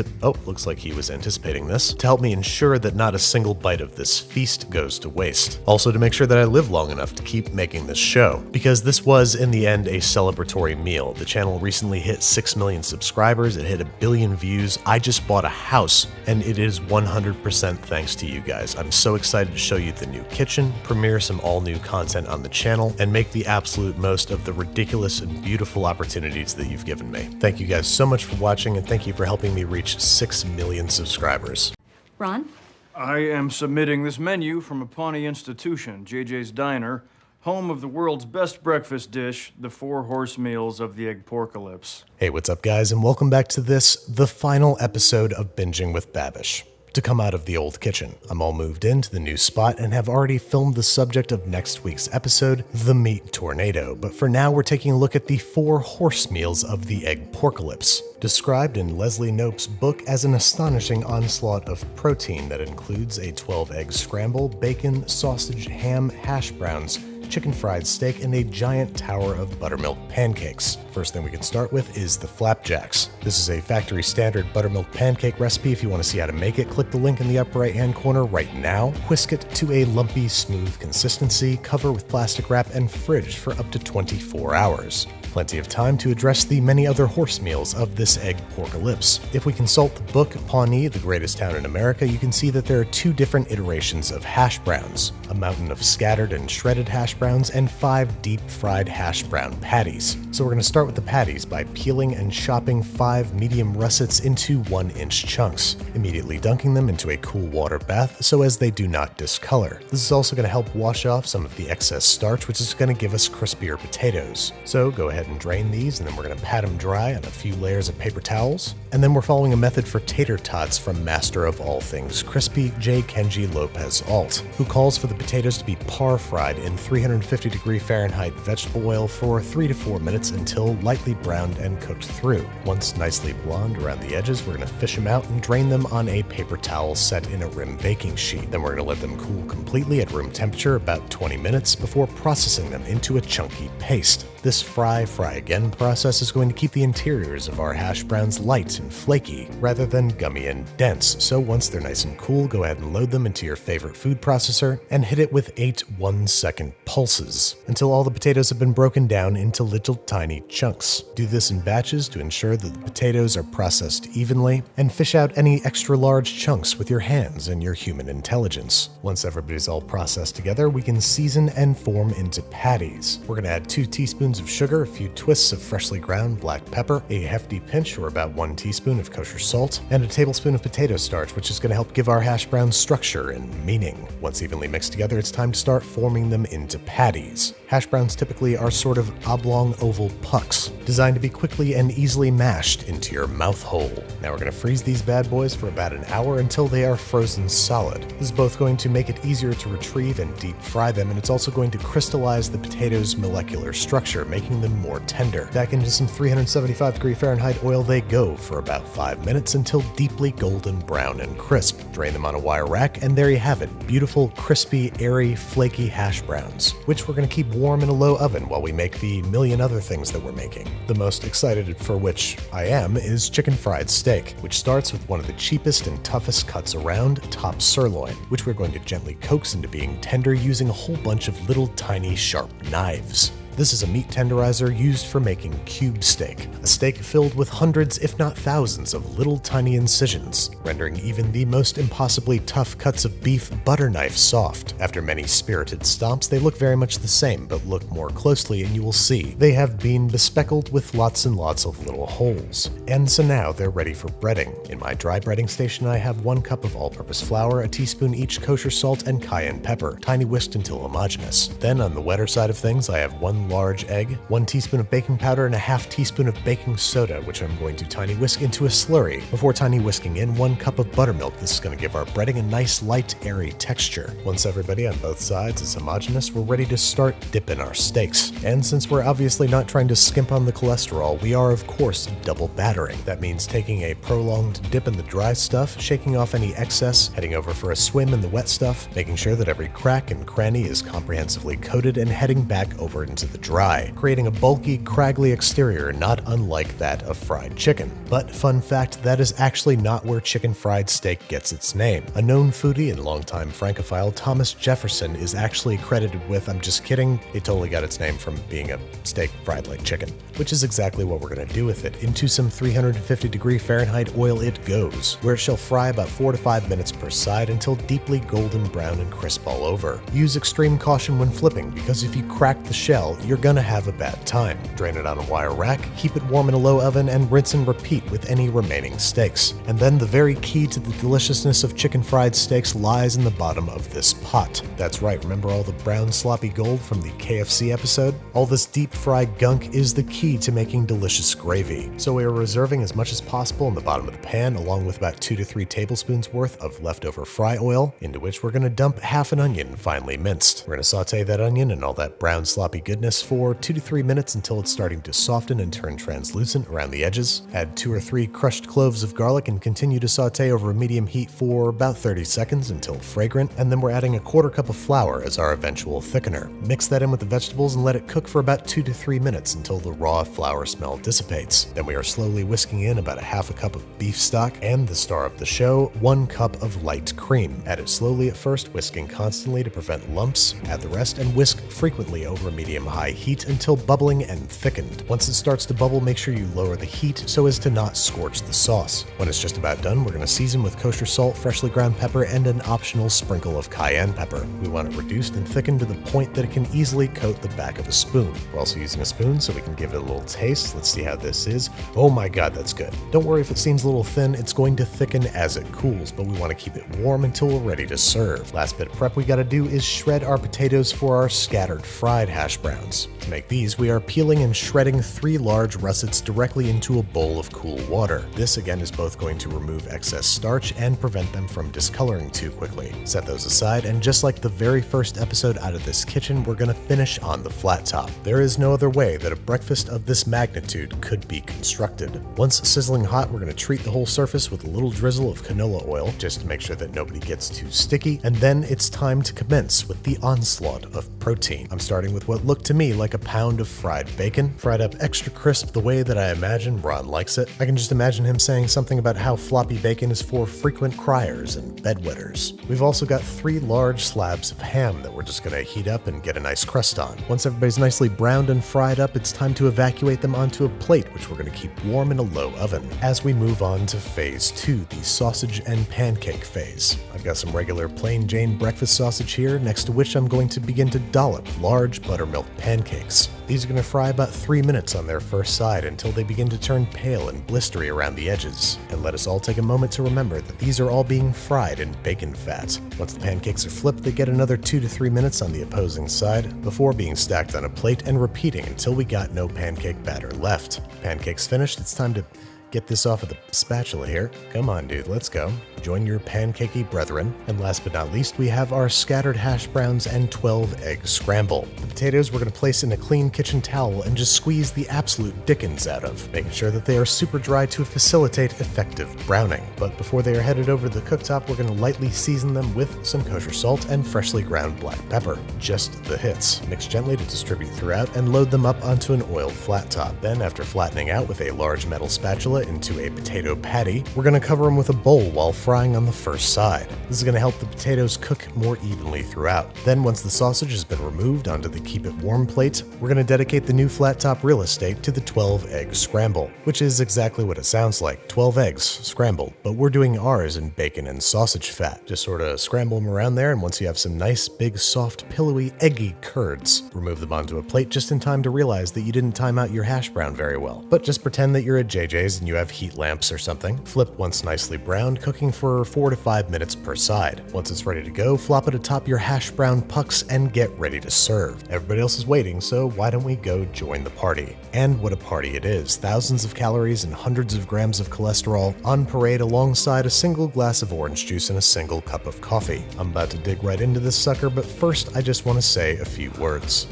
looks like he was anticipating this, to help me ensure that not a single bite of this feast goes to waste. Also to make sure that I live long enough to keep making this show. Because this was, in the end, a celebratory meal. The channel recently hit 6 million subscribers, it hit 1 billion views, I just bought a house, and it is 100% thanks to you guys. I'm so excited to show you the new kitchen, premiere some all-new content on the channel, and make the absolute most of the ridiculous and beautiful opportunities that you've given me. Thank you guys so much for watching, and thank you for helping me reach 6 million subscribers. Ron? I am submitting this menu from a Pawnee institution, JJ's Diner, home of the world's best breakfast dish, the 4 horsemeals of the eggporkalypse. Hey, what's up guys, and welcome back to the final episode of Binging with Babish. To come out of the old kitchen, I'm all moved into the new spot and have already filmed the subject of next week's episode, the meat tornado, but for now we're taking a look at the 4 horsemeals of the eggporkalypse, described in Leslie Knope's book as an astonishing onslaught of protein that includes a 12-egg scramble, bacon, sausage, ham, hash browns, chicken fried steak, and a giant tower of buttermilk pancakes. First thing we can start with is the flapjacks. This is a factory standard buttermilk pancake recipe. If you want to see how to make it, click the link in the upper right hand corner right now. Whisk it to a lumpy, smooth consistency, cover with plastic wrap, and fridge for up to 24 hours. Plenty of time to address the many other horsemeals of this eggporkalypse. If we consult the book Pawnee, the greatest town in America, you can see that there are 2 different iterations of hash browns, a mountain of scattered and shredded hash browns, and 5 deep-fried hash brown patties. So we're going to start with the patties by peeling and chopping 5 medium russets into 1-inch chunks, immediately dunking them into a cool water bath so as they do not discolor. This is also going to help wash off some of the excess starch, which is going to give us crispier potatoes. So go ahead and drain these, and then we're going to pat them dry on a few layers of paper towels. And then we're following a method for tater tots from master of all things crispy, J. Kenji Lopez Alt, who calls for the potatoes to be par-fried in 350° Fahrenheit vegetable oil for 3 to 4 minutes until lightly browned and cooked through. Once nicely blonde around the edges, we're going to fish them out and drain them on a paper towel set in a rim baking sheet. Then we're going to let them cool completely at room temperature about 20 minutes before processing them into a chunky paste. This fry again process is going to keep the interiors of our hash browns light and flaky rather than gummy and dense, so once they're nice and cool, go ahead and load them into your favorite food processor and hit it with 8 1-second pulses until all the potatoes have been broken down into little tiny chunks. Do this in batches to ensure that the potatoes are processed evenly, and fish out any extra large chunks with your hands and your human intelligence. Once everybody's all processed together, we can season and form into patties. We're going to add 2 teaspoons of sugar, a few twists of freshly ground black pepper, a hefty pinch or about 1 teaspoon of kosher salt, and a tablespoon of potato starch, which is going to help give our hash browns structure and meaning. Once evenly mixed together, it's time to start forming them into patties. Hash browns typically are sort of oblong oval pucks, designed to be quickly and easily mashed into your mouth hole. Now we're going to freeze these bad boys for about an hour until they are frozen solid. This is both going to make it easier to retrieve and deep fry them, and it's also going to crystallize the potatoes' molecular structure, making them more tender. Back into some 375° Fahrenheit oil they go for about 5 minutes until deeply golden brown and crisp. Drain them on a wire rack, and there you have it. Beautiful, crispy, airy, flaky hash browns, which we're going to keep warm in a low oven while we make the million other things that we're making. The most excited for which I am is chicken fried steak, which starts with one of the cheapest and toughest cuts around, top sirloin, which we're going to gently coax into being tender using a whole bunch of little tiny sharp knives. This is a meat tenderizer used for making cube steak, a steak filled with hundreds if not thousands of little tiny incisions, rendering even the most impossibly tough cuts of beef butter knife soft. After many spirited stomps, they look very much the same, but look more closely and you will see they have been bespeckled with lots and lots of little holes. And so now they're ready for breading. In my dry breading station, I have 1 cup of all-purpose flour, a teaspoon each kosher salt, and cayenne pepper, tiny whisked until homogeneous. Then on the wetter side of things, I have 1 large egg, 1 teaspoon of baking powder, and a half teaspoon of baking soda, which I'm going to tiny whisk into a slurry. Before tiny whisking in 1 cup of buttermilk, this is going to give our breading a nice light, airy texture. Once everybody on both sides is homogeneous, we're ready to start dipping our steaks. And since we're obviously not trying to skimp on the cholesterol, we are of course double battering. That means taking a prolonged dip in the dry stuff, shaking off any excess, heading over for a swim in the wet stuff, making sure that every crack and cranny is comprehensively coated, and heading back over into the dry, creating a bulky, craggy exterior not unlike that of fried chicken. But fun fact, that is actually not where chicken fried steak gets its name. A known foodie and longtime Francophile, Thomas Jefferson, is actually credited with, I'm just kidding, it totally got its name from being a steak fried like chicken, which is exactly what we're going to do with it. Into some 350-degree Fahrenheit oil it goes, where it shall fry about 4 to 5 minutes per side until deeply golden brown and crisp all over. Use extreme caution when flipping, because if you crack the shell, you're gonna have a bad time. Drain it on a wire rack, keep it warm in a low oven, and rinse and repeat with any remaining steaks. And then the very key to the deliciousness of chicken fried steaks lies in the bottom of this pot. That's right, remember all the brown sloppy gold from the KFC episode? All this deep fried gunk is the key to making delicious gravy. So we are reserving as much as possible in the bottom of the pan, along with about 2 to 3 tablespoons worth of leftover fry oil, into which we're going to dump half an onion finely minced. We're going to saute that onion and all that brown sloppy goodness for 2 to 3 minutes until it's starting to soften and turn translucent around the edges. Add 2 or 3 crushed cloves of garlic and continue to saute over a medium heat for about 30 seconds until fragrant, and then we're adding a 1/4 cup of flour as our eventual thickener. Mix that in with the vegetables and let it cook for about 2 to 3 minutes until the raw flour smell dissipates. Then we are slowly whisking in about a 1/2 cup of beef stock and the star of the show, 1 cup of light cream. Add it slowly at first, whisking constantly to prevent lumps. Add the rest and whisk frequently over a medium-high heat until bubbling and thickened. Once it starts to bubble, make sure you lower the heat so as to not scorch the sauce. When it's just about done, we're going to season with kosher salt, freshly ground pepper, and an optional sprinkle of cayenne pepper. We want it reduced and thickened to the point that it can easily coat the back of a spoon. We're also using a spoon so we can give it a little taste. Let's see how this is. Oh my god, that's good. Don't worry if it seems a little thin, it's going to thicken as it cools, but we want to keep it warm until we're ready to serve. Last bit of prep we gotta do is shred our potatoes for our scattered fried hash browns. To make these, we are peeling and shredding 3 large russets directly into a bowl of cool water. This again is both going to remove excess starch and prevent them from discoloring too quickly. Set those aside, and just like the very first episode out of this kitchen, we're gonna finish on the flat top. There is no other way that a breakfast of this magnitude could be constructed. Once sizzling hot, we're gonna treat the whole surface with a little drizzle of canola oil, just to make sure that nobody gets too sticky, and then it's time to commence with the onslaught of protein. I'm starting with what looked to me like a pound of fried bacon, fried up extra crisp the way that I imagine Ron likes it. I can just imagine him saying something about how floppy bacon is for frequent criers and bedwetters. We've also got 3 large slabs of ham that we're just gonna heat up and get a nice crust on. Once everybody's nicely browned and fried up, it's time to evacuate them onto a plate, which we're gonna keep warm in a low oven. As we move on to phase 2, the sausage and pancake phase. I've got some regular plain Jane breakfast sausage here, next to which I'm going to begin to dollop large buttermilk pancakes. These are going to fry about 3 minutes on their first side until they begin to turn pale and blistery around the edges. And let us all take a moment to remember that these are all being fried in bacon fat. Once the pancakes are flipped, they get another 2 to 3 minutes on the opposing side before being stacked on a plate and repeating until we got no pancake batter left. Pancakes finished, it's time to get this off of the spatula here. Come on, dude, let's go. Join your pancakey brethren. And last but not least, we have our scattered hash browns and 12-egg scramble. The potatoes we're going to place in a clean kitchen towel and just squeeze the absolute dickens out of, making sure that they are super dry to facilitate effective browning. But before they are headed over to the cooktop, we're going to lightly season them with some kosher salt and freshly ground black pepper. Just the hits. Mix gently to distribute throughout and load them up onto an oiled flat top. Then, after flattening out with a large metal spatula, into a potato patty. We're going to cover them with a bowl while frying on the first side. This is going to help the potatoes cook more evenly throughout. Then once the sausage has been removed onto the keep it warm plate, we're going to dedicate the new flat top real estate to the 12 egg scramble, which is exactly what it sounds like, 12 eggs scrambled, but we're doing ours in bacon and sausage fat. Just sort of scramble them around there, and once you have some nice, big, soft, pillowy, eggy curds, remove them onto a plate just in time to realize that you didn't time out your hash brown very well. But just pretend that you're at JJ's and you have heat lamps or something. Flip once nicely browned, cooking for 4 to 5 minutes per side. Once it's ready to go, flop it atop your hash brown pucks and get ready to serve. Everybody else is waiting, so why don't we go join the party? And what a party it is. Thousands of calories and hundreds of grams of cholesterol on parade alongside a single glass of orange juice and a single cup of coffee. I'm about to dig right into this sucker, but first I just want to say a few words.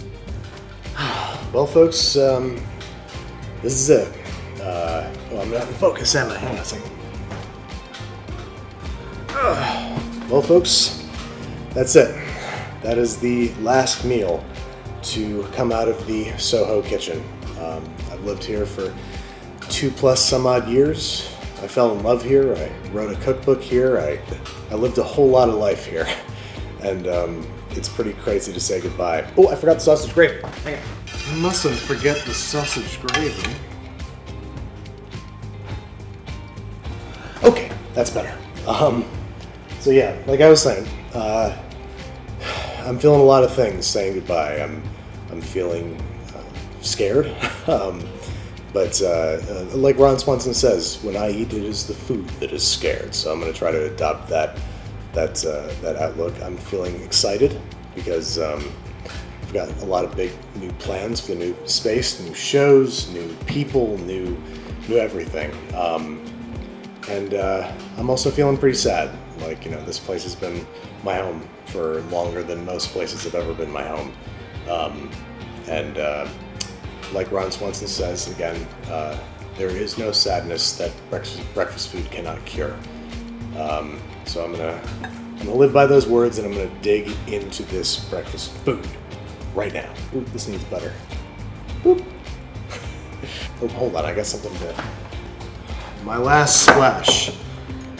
Well, folks, this is it. I'm not in focus, am I? Hang on a second. Well, folks, that's it. That is the last meal to come out of the Soho kitchen. I've lived here for 2+ some odd years. I fell in love here. I wrote a cookbook here. I lived a whole lot of life here. And it's pretty crazy to say goodbye. Oh, I forgot the sausage gravy. Hang on. I mustn't forget the sausage gravy. Okay, that's better. So yeah, like I was saying, I'm feeling a lot of things saying goodbye. I'm feeling scared. But like Ron Swanson says, when I eat, it is the food that is scared. So I'm going to try to adopt that outlook. I'm feeling excited because I've got a lot of big new plans for the new space, new shows, new people, new everything. And I'm also feeling pretty sad. Like, this place has been my home for longer than most places have ever been my home. Like Ron Swanson says, again, there is no sadness that breakfast food cannot cure. So I'm gonna live by those words, and I'm gonna dig into this breakfast food right now. Ooh, this needs butter. Boop. Oh, hold on, I got something to. My last splash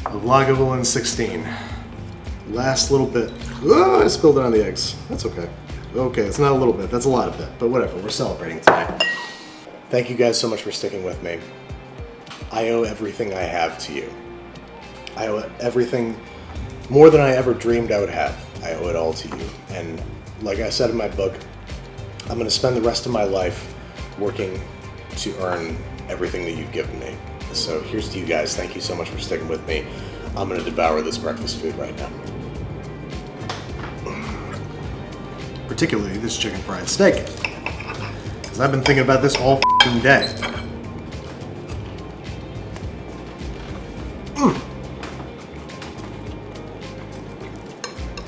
of Lagavulin 16. Last little bit. Oh, I spilled it on the eggs. That's okay. Okay, it's not a little bit, that's a lot of bit, but whatever, we're celebrating tonight. Thank you guys so much for sticking with me. I owe everything I have to you. I owe everything more than I ever dreamed I would have. I owe it all to you. And like I said in my book, I'm going to spend the rest of my life working to earn everything that you've given me. So here's to you guys. Thank you so much for sticking with me. I'm going to devour this breakfast food right now. Particularly this chicken fried steak, because I've been thinking about this all f***ing day.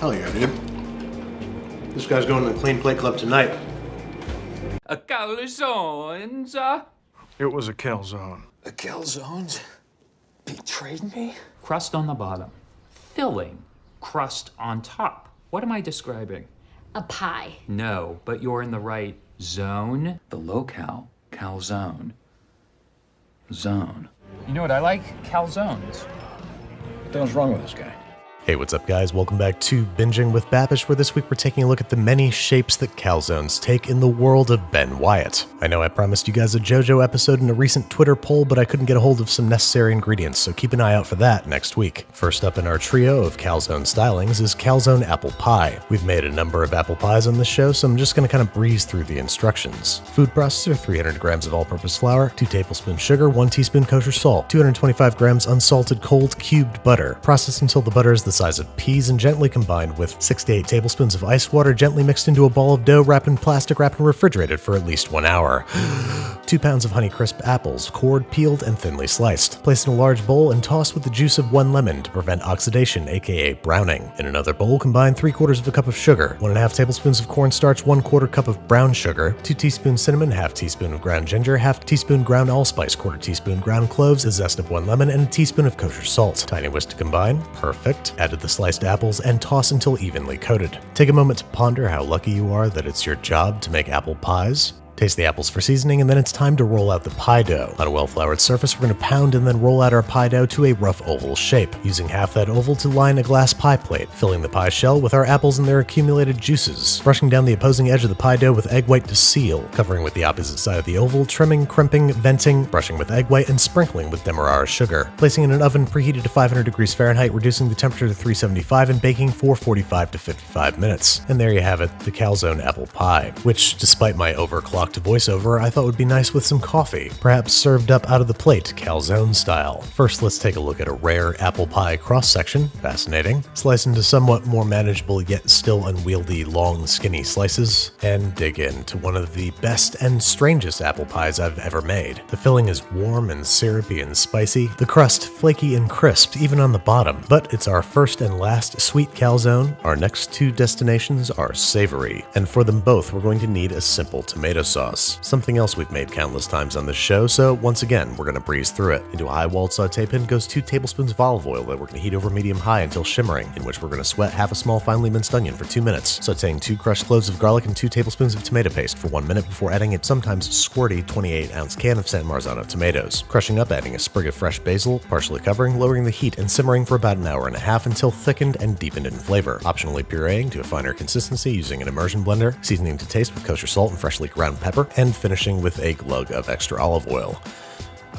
Hell yeah, dude. This guy's going to the Clean Plate Club tonight. A calzones. It was a calzone. The calzones betrayed me? Crust on the bottom. Filling. Crust on top. What am I describing? A pie. No, but you're in the right zone. The locale, calzone. Zone. You know what I like? Calzones. What the hell's wrong with this guy? Hey, what's up guys? Welcome back to Binging with Babish, where this week we're taking a look at the many shapes that calzones take in the world of Ben Wyatt. I know I promised you guys a JoJo episode in a recent Twitter poll, but I couldn't get a hold of some necessary ingredients, so keep an eye out for that next week. First up in our trio of calzone stylings is calzone apple pie. We've made a number of apple pies on this show, so I'm just going to kind of breeze through the instructions. Food processor, 300 grams of all-purpose flour, 2 tablespoons sugar, 1 teaspoon kosher salt, 225 grams unsalted cold cubed butter. Process until the butter is the size of peas and gently combined with 6 to 8 tablespoons of ice water, gently mixed into a ball of dough, wrapped in plastic wrap and refrigerated for at least 1 hour. 2 pounds of Honeycrisp apples, cored, peeled, and thinly sliced. Place in a large bowl and toss with the juice of 1 lemon to prevent oxidation, aka browning. In another bowl, combine 3/4 cup of sugar, 1.5 tablespoons of cornstarch, 1/4 cup of brown sugar, 2 teaspoons cinnamon, 1/2 teaspoon of ground ginger, 1/2 teaspoon ground allspice, 1/4 teaspoon ground cloves, a zest of 1 lemon, and a teaspoon of kosher salt. Tiny whisk to combine. Perfect. Add to the sliced apples and toss until evenly coated. Take a moment to ponder how lucky you are that it's your job to make apple pies. Taste the apples for seasoning, and then it's time to roll out the pie dough. On a well-floured surface, we're going to pound and then roll out our pie dough to a rough oval shape, using half that oval to line a glass pie plate, filling the pie shell with our apples and their accumulated juices, brushing down the opposing edge of the pie dough with egg white to seal, covering with the opposite side of the oval, trimming, crimping, venting, brushing with egg white, and sprinkling with demerara sugar. Placing in an oven preheated to 500 degrees Fahrenheit, reducing the temperature to 375 and baking for 45 to 55 minutes. And there you have it, the calzone apple pie, which, despite my overclocked voiceover, I thought would be nice with some coffee, perhaps served up out of the plate, calzone style. First, let's take a look at a rare apple pie cross-section. Fascinating. Slice into somewhat more manageable yet still unwieldy long skinny slices, and dig into one of the best and strangest apple pies I've ever made. The filling is warm and syrupy and spicy, the crust flaky and crisp even on the bottom, but it's our first and last sweet calzone. Our next two destinations are savory, and for them both we're going to need a simple tomato sauce, something else we've made countless times on this show, so once again we're going to breeze through it. Into a high-walled saute pan goes 2 tablespoons of olive oil that we're going to heat over medium-high until shimmering, in which we're going to sweat half a small finely minced onion for 2 minutes, sauteing 2 crushed cloves of garlic and 2 tablespoons of tomato paste for 1 minute before adding a sometimes squirty 28-ounce can of San Marzano tomatoes, crushing up, adding a sprig of fresh basil, partially covering, lowering the heat, and simmering for about an hour and a half until thickened and deepened in flavor, optionally pureeing to a finer consistency using an immersion blender, seasoning to taste with kosher salt and freshly ground pepper, and finishing with a glug of extra olive oil.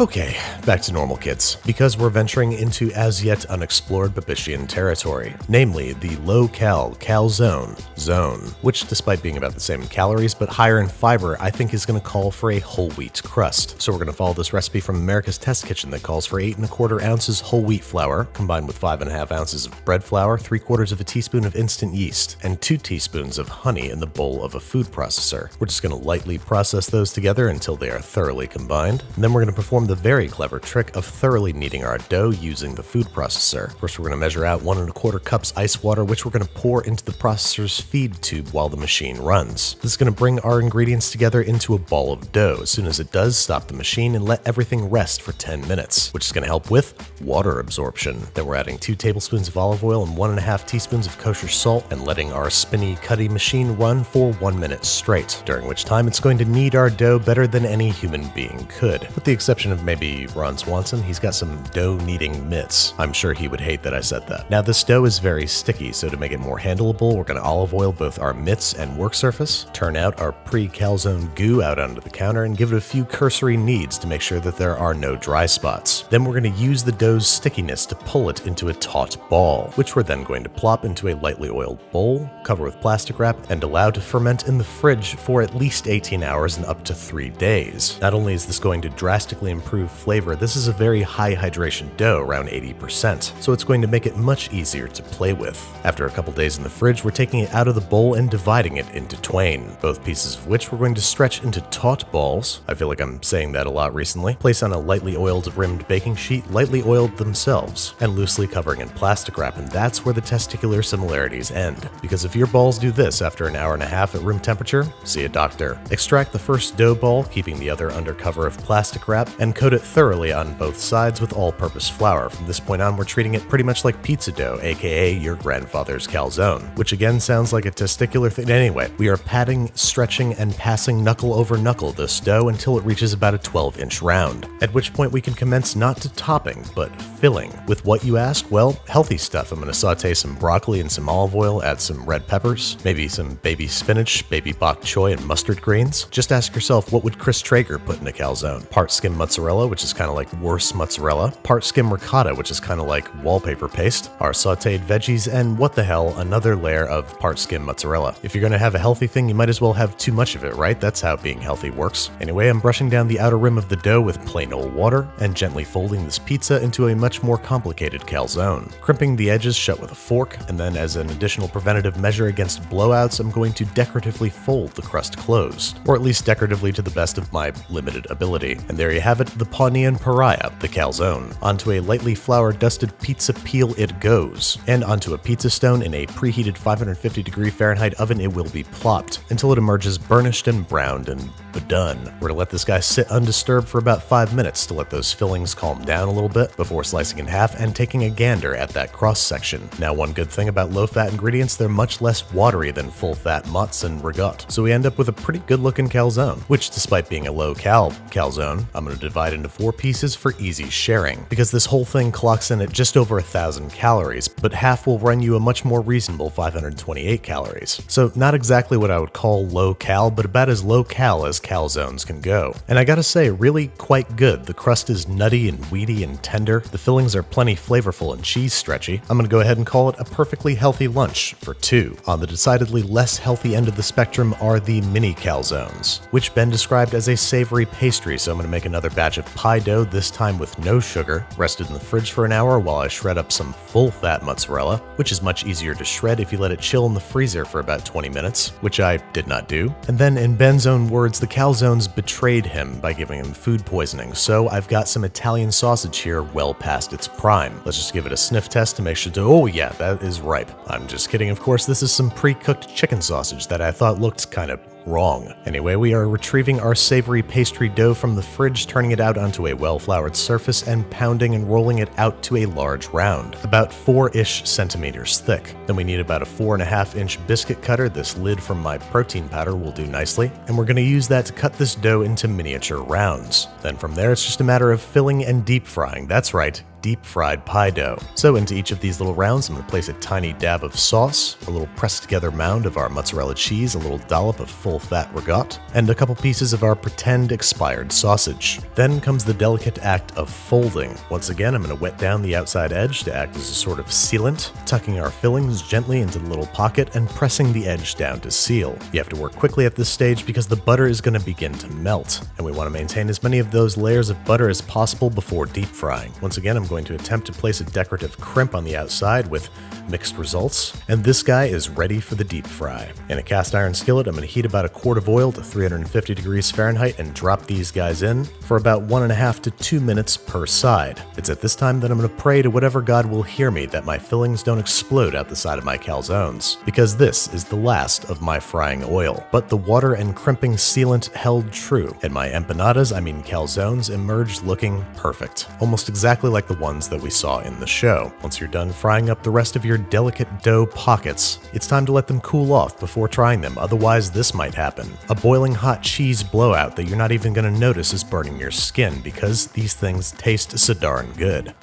Okay, back to normal, kids, because we're venturing into as yet unexplored Babishian territory, namely the low-cal calzone zone, which, despite being about the same in calories but higher in fiber, I think is going to call for a whole wheat crust. So we're going to follow this recipe from America's Test Kitchen that calls for 8 1/4 ounces whole wheat flour, combined with 5 1/2 ounces of bread flour, 3/4 of a teaspoon of instant yeast, and 2 teaspoons of honey in the bowl of a food processor. We're just going to lightly process those together until they are thoroughly combined, and then we're going to perform the very clever trick of thoroughly kneading our dough using the food processor. First, we're going to measure out 1 1/4 cups ice water, which we're going to pour into the processor's feed tube while the machine runs. This is going to bring our ingredients together into a ball of dough. As soon as it does, stop the machine and let everything rest for 10 minutes, which is going to help with water absorption. Then we're adding 2 tablespoons of olive oil and 1 1/2 teaspoons of kosher salt and letting our spinny cutty machine run for 1 minute straight, during which time it's going to knead our dough better than any human being could, with the exception of maybe Ron Swanson. He's got some dough kneading mitts. I'm sure he would hate that I said that. Now, this dough is very sticky, so to make it more handleable, we're going to olive oil both our mitts and work surface, turn out our pre-calzone goo out onto the counter, and give it a few cursory kneads to make sure that there are no dry spots. Then we're going to use the dough's stickiness to pull it into a taut ball, which we're then going to plop into a lightly oiled bowl, cover with plastic wrap, and allow to ferment in the fridge for at least 18 hours and up to 3 days. Not only is this going to drastically improve flavor, this is a very high hydration dough, around 80%, so it's going to make it much easier to play with. After a couple days in the fridge, we're taking it out of the bowl and dividing it into twain, both pieces of which we're going to stretch into taut balls. I feel like I'm saying that a lot recently. Place on a lightly oiled rimmed baking sheet, lightly oiled themselves, and loosely covering in plastic wrap, and that's where the testicular similarities end. Because if your balls do this after an hour and a half at room temperature, see a doctor. Extract the first dough ball, keeping the other under cover of plastic wrap, and coat it thoroughly on both sides with all-purpose flour. From this point on, we're treating it pretty much like pizza dough, aka your grandfather's calzone, which again sounds like a testicular thing. Anyway, we are patting, stretching, and passing knuckle over knuckle this dough until it reaches about a 12-inch round, at which point we can commence not to topping, but filling. With what, you ask? Well, healthy stuff. I'm going to saute some broccoli and some olive oil, add some red peppers, maybe some baby spinach, baby bok choy, and mustard greens. Just ask yourself, what would Chris Traeger put in a calzone? Part skim mozzarella, which is kind of like worse mozzarella, part skim ricotta, which is kind of like wallpaper paste, our sauteed veggies, and what the hell, another layer of part skim mozzarella. If you're going to have a healthy thing, you might as well have too much of it, right? That's how being healthy works. Anyway, I'm brushing down the outer rim of the dough with plain old water and gently folding this pizza into a much more complicated calzone, crimping the edges shut with a fork, and then as an additional preventative measure against blowouts, I'm going to decoratively fold the crust closed, or at least decoratively to the best of my limited ability. And there you have it, the Pawnean pariah, the calzone. Onto a lightly flour-dusted pizza peel it goes, and onto a pizza stone in a preheated 550 degree Fahrenheit oven it will be plopped until it emerges burnished and browned and but done. We're gonna let this guy sit undisturbed for about 5 minutes to let those fillings calm down a little bit before slicing in half and taking a gander at that cross section. Now, one good thing about low-fat ingredients, they're much less watery than full-fat mutts and ragout, so we end up with a pretty good-looking calzone, which despite being a low-cal calzone, I'm gonna divide into 4 pieces for easy sharing, because this whole thing clocks in at just over 1,000 calories, but half will run you a much more reasonable 528 calories. So not exactly what I would call low-cal, but about as low-cal as calzones can go. And I gotta say, really quite good. The crust is nutty and weedy and tender. The fillings are plenty flavorful and cheese stretchy. I'm gonna go ahead and call it a perfectly healthy lunch for 2. On the decidedly less healthy end of the spectrum are the mini calzones, which Ben described as a savory pastry, so I'm gonna make another batch of pie dough, this time with no sugar, rested in the fridge for an hour while I shred up some full-fat mozzarella, which is much easier to shred if you let it chill in the freezer for about 20 minutes, which I did not do. And then, in Ben's own words, the calzones betrayed him by giving him food poisoning, so I've got some Italian sausage here well past its prime. Let's just give it a sniff test to make sure oh yeah, that is ripe. I'm just kidding, of course. This is some pre-cooked chicken sausage that I thought looked kind of wrong. Anyway, we are retrieving our savory pastry dough from the fridge, turning it out onto a well-floured surface, and pounding and rolling it out to a large round, about 4-ish centimeters thick. Then we need about a 4.5-inch biscuit cutter. This lid from my protein powder will do nicely, and we're going to use that to cut this dough into miniature rounds. Then from there, it's just a matter of filling and deep frying. That's right, deep-fried pie dough. So into each of these little rounds, I'm going to place a tiny dab of sauce, a little pressed-together mound of our mozzarella cheese, a little dollop of full-fat ragout, and a couple pieces of our pretend expired sausage. Then comes the delicate act of folding. Once again, I'm going to wet down the outside edge to act as a sort of sealant, tucking our fillings gently into the little pocket and pressing the edge down to seal. You have to work quickly at this stage because the butter is going to begin to melt, and we want to maintain as many of those layers of butter as possible before deep frying. Once again, I'm going to attempt to place a decorative crimp on the outside with mixed results, and this guy is ready for the deep fry. In a cast iron skillet, I'm going to heat about a quart of oil to 350 degrees Fahrenheit and drop these guys in for about 1.5 to 2 minutes per side. It's at this time that I'm going to pray to whatever God will hear me that my fillings don't explode out the side of my calzones, because this is the last of my frying oil. But the water and crimping sealant held true, and my empanadas, calzones, emerged looking perfect, almost exactly like the ones that we saw in the show. Once you're done frying up the rest of your delicate dough pockets, it's time to let them cool off before trying them, otherwise this might happen. A boiling hot cheese blowout that you're not even going to notice is burning your skin because these things taste so darn good.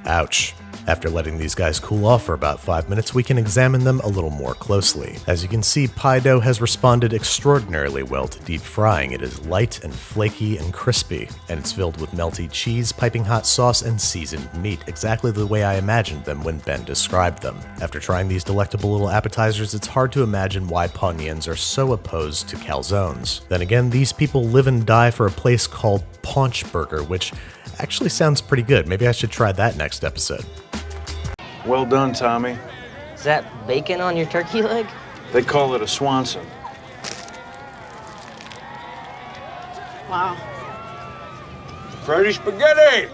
Ouch. After letting these guys cool off for about 5 minutes, we can examine them a little more closely. As you can see, pie dough has responded extraordinarily well to deep frying. It is light and flaky and crispy, and it's filled with melty cheese, piping hot sauce, and seasoned meat, exactly the way I imagined them when Ben described them. After trying these delectable little appetizers, it's hard to imagine why Ponians are so opposed to calzones. Then again, these people live and die for a place called Paunch Burger, which actually sounds pretty good. Maybe I should try that next episode. Well done, Tommy. Is that bacon on your turkey leg? They call it a Swanson. Wow. Freddy Spaghetti!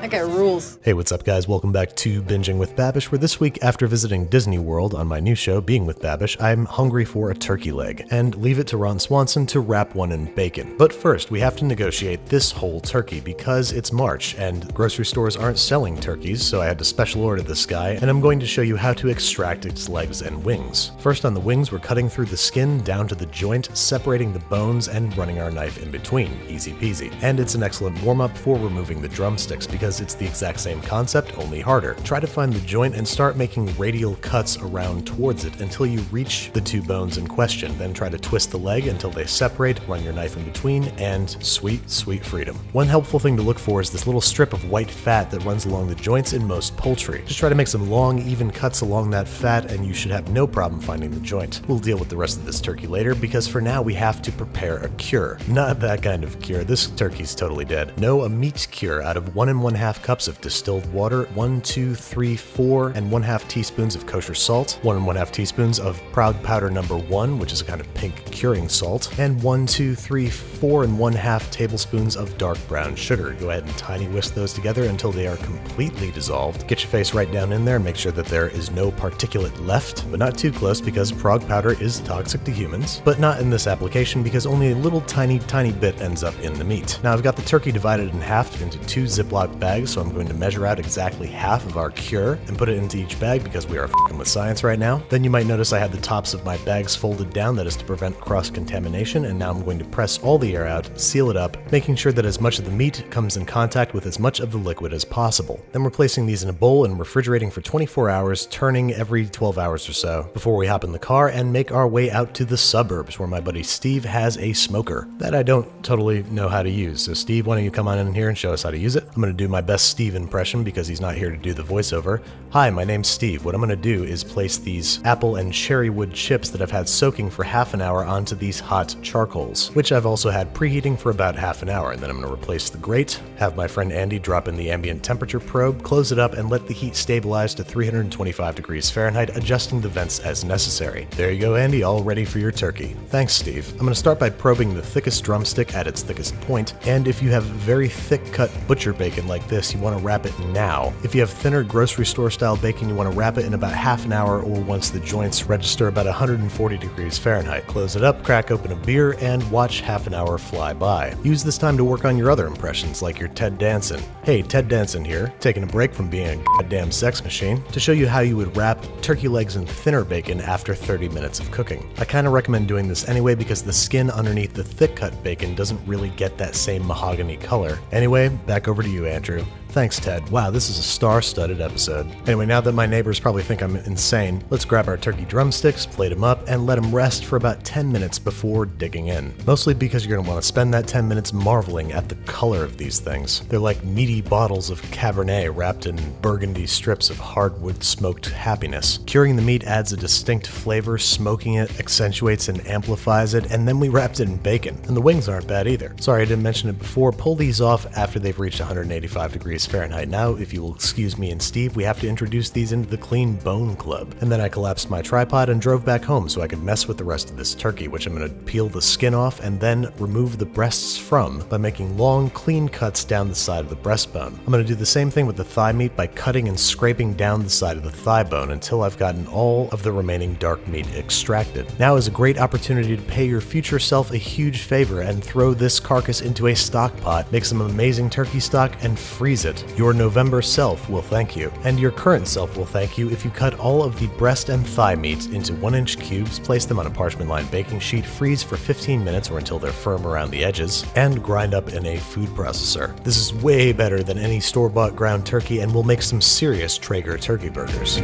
That guy rules. Hey, what's up, guys? Welcome back to Binging with Babish, where this week, after visiting Disney World on my new show, Being with Babish, I'm hungry for a turkey leg, and leave it to Ron Swanson to wrap one in bacon. But first, we have to negotiate this whole turkey because it's March, and grocery stores aren't selling turkeys, so I had to special order this guy, and I'm going to show you how to extract its legs and wings. First, on the wings, we're cutting through the skin down to the joint, separating the bones, and running our knife in between. Easy peasy. And it's an excellent warm-up for removing the drumsticks, because it's the exact same concept, only harder. Try to find the joint and start making radial cuts around towards it until you reach the 2 bones in question. Then try to twist the leg until they separate, run your knife in between, and sweet, sweet freedom. One helpful thing to look for is this little strip of white fat that runs along the joints in most poultry. Just try to make some long, even cuts along that fat and you should have no problem finding the joint. We'll deal with the rest of this turkey later because for now we have to prepare a cure. Not that kind of cure. This turkey's totally dead. No, a meat cure out of 1 1/2 1/2 cups of distilled water, 1, 2, 3, 4 and 1/2 teaspoons of kosher salt, 1 1/2 teaspoons of Proud Powder number 1, which is a kind of pink curing salt, and 1, 2, 3, 4 and 1/2 tablespoons of dark brown sugar. Go ahead and tiny whisk those together until they are completely dissolved. Get your face right down in there, make sure that there is no particulate left, but not too close because prog powder is toxic to humans, but not in this application because only a little tiny bit ends up in the meat. Now I've got the turkey divided in half into 2 Ziploc bags, so I'm going to measure out exactly half of our cure and put it into each bag because we are f***ing with science right now. Then you might notice I have the tops of my bags folded down, that is to prevent cross-contamination, and now I'm going to press all the air out, seal it up, making sure that as much of the meat comes in contact with as much of the liquid as possible. Then we're placing these in a bowl and refrigerating for 24 hours, turning every 12 hours or so, before we hop in the car and make our way out to the suburbs where my buddy Steve has a smoker that I don't totally know how to use. So Steve, why don't you come on in here and show us how to use it? I'm going to do my best Steve impression because he's not here to do the voiceover. Hi, my name's Steve. What I'm going to do is place these apple and cherry wood chips that I've had soaking for half an hour onto these hot charcoals, which I've also had preheating for about half an hour. And then I'm going to replace the grate, have my friend Andy drop in the ambient temperature probe, close it up, and let the heat stabilize to 325 degrees Fahrenheit, adjusting the vents as necessary. There you go, Andy, all ready for your turkey. Thanks, Steve. I'm going to start by probing the thickest drumstick at its thickest point, and if you have very thick cut butcher bacon like this, you want to wrap it now. If you have thinner grocery store style bacon, you want to wrap it in about half an hour or once the joints register about 140 degrees Fahrenheit. Close it up, crack open a beer, and watch half an hour fly by. Use this time to work on your other impressions, like your Ted Danson. Hey, Ted Danson here, taking a break from being a goddamn sex machine to show you how you would wrap turkey legs in thinner bacon after 30 minutes of cooking. I kind of recommend doing this anyway because the skin underneath the thick cut bacon doesn't really get that same mahogany color. Anyway, back over to you, Andrew. Thanks, Ted. Wow, this is a star-studded episode. Anyway, now that my neighbors probably think I'm insane, let's grab our turkey drumsticks, plate them up, and let them rest for about 10 minutes before digging in. Mostly because you're going to want to spend that 10 minutes marveling at the color of these things. They're like meaty bottles of Cabernet wrapped in burgundy strips of hardwood smoked happiness. Curing the meat adds a distinct flavor, smoking it accentuates and amplifies it, and then we wrapped it in bacon. And the wings aren't bad either. Sorry I didn't mention it before, pull these off after they've reached 185 degrees Fahrenheit. Now, if you will excuse me and Steve, we have to introduce these into the Clean Bone Club. And then I collapsed my tripod and drove back home so I could mess with the rest of this turkey, which I'm going to peel the skin off and then remove the breasts from by making long, clean cuts down the side of the breastbone. I'm going to do the same thing with the thigh meat by cutting and scraping down the side of the thigh bone until I've gotten all of the remaining dark meat extracted. Now is a great opportunity to pay your future self a huge favor and throw this carcass into a stock pot, make some amazing turkey stock, and freeze it. Your November self will thank you, and your current self will thank you if you cut all of the breast and thigh meat into 1-inch cubes, place them on a parchment-lined baking sheet, freeze for 15 minutes or until they're firm around the edges, and grind up in a food processor. This is way better than any store-bought ground turkey and will make some serious Traeger turkey burgers.